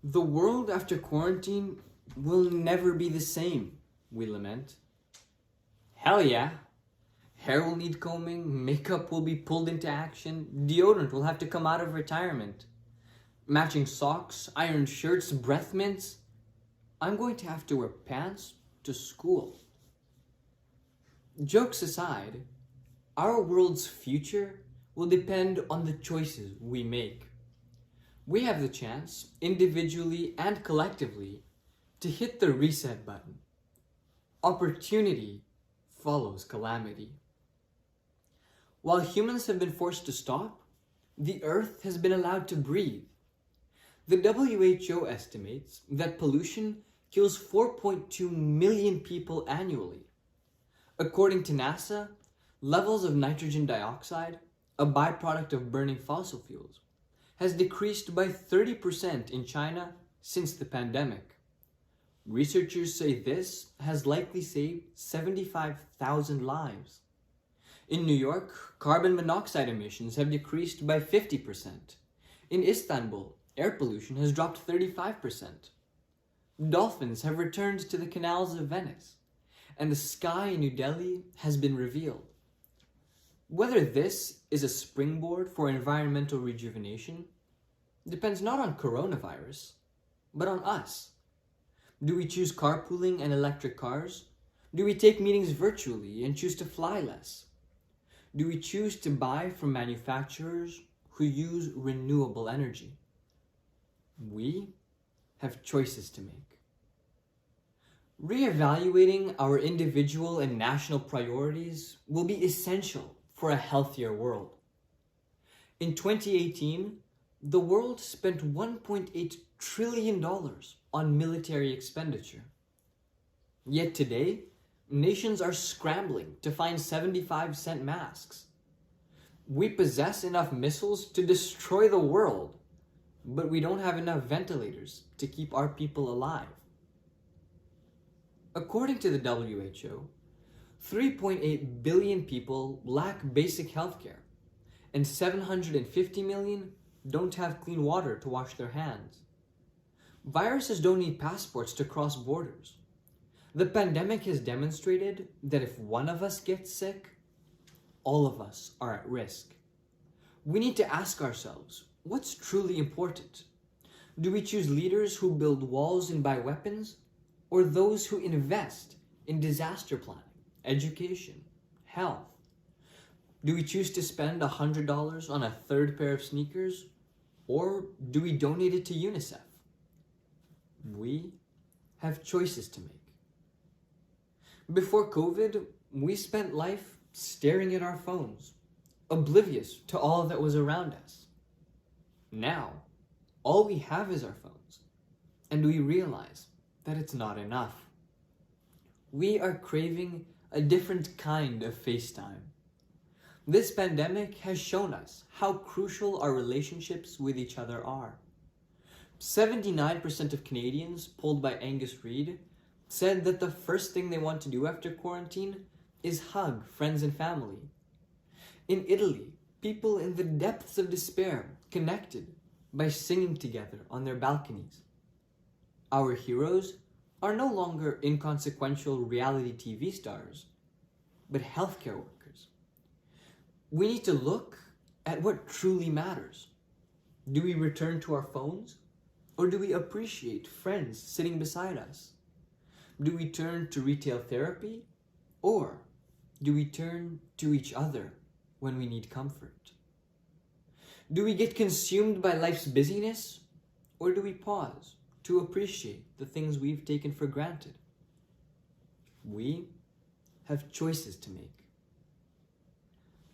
The world after quarantine will never be the same, we lament. Hell yeah. Hair will need combing, makeup will be pulled into action, deodorant will have to come out of retirement. Matching socks, ironed shirts, breath mints. I'm going to have to wear pants to school. Jokes aside, our world's future will depend on the choices we make. We have the chance, individually and collectively, to hit the reset button. Opportunity follows calamity. While humans have been forced to stop, the earth has been allowed to breathe. The WHO estimates that pollution kills 4.2 million people annually. According to NASA, levels of nitrogen dioxide, a byproduct of burning fossil fuels, has decreased by 30% in China since the pandemic. Researchers say this has likely saved 75,000 lives. In New York, carbon monoxide emissions have decreased by 50%. In Istanbul, air pollution has dropped 35%. Dolphins have returned to the canals of Venice, and the sky in New Delhi has been revealed. Whether this is a springboard for environmental rejuvenation depends not on coronavirus, but on us. Do we choose carpooling and electric cars? Do we take meetings virtually and choose to fly less? Do we choose to buy from manufacturers who use renewable energy? We have choices to make. Reevaluating our individual and national priorities will be essential for a healthier world. In 2018, the world spent $1.8 trillion on military expenditure. Yet today, nations are scrambling to find 75-cent masks. We possess enough missiles to destroy the world, but we don't have enough ventilators to keep our people alive. According to the WHO, 3.8 billion people lack basic health care, and 750 million don't have clean water to wash their hands. Viruses don't need passports to cross borders. The pandemic has demonstrated that if one of us gets sick, all of us are at risk. We need to ask ourselves, what's truly important? Do we choose leaders who build walls and buy weapons, or those who invest in disaster planning, education, health? Do we choose to spend $100 on a third pair of sneakers, or do we donate it to UNICEF? We have choices to make. Before COVID, we spent life staring at our phones, oblivious to all that was around us. Now, all we have is our phones, and we realize that it's not enough. We are craving a different kind of FaceTime. This pandemic has shown us how crucial our relationships with each other are. 79% of Canadians, polled by Angus Reid, said that the first thing they want to do after quarantine is hug friends and family. In Italy, people in the depths of despair connected by singing together on their balconies. Our heroes are no longer inconsequential reality TV stars, but healthcare workers. We need to look at what truly matters. Do we return to our phones, or do we appreciate friends sitting beside us? Do we turn to retail therapy, or do we turn to each other when we need comfort? Do we get consumed by life's busyness, or do we pause to appreciate the things we've taken for granted? We have choices to make.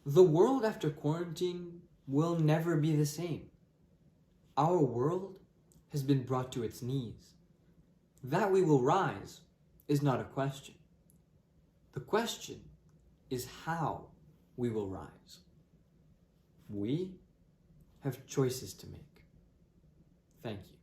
The world after quarantine will never be the same. Our world has been brought to its knees. That we will rise is not a question. The question is how we will rise. We have choices to make. Thank you.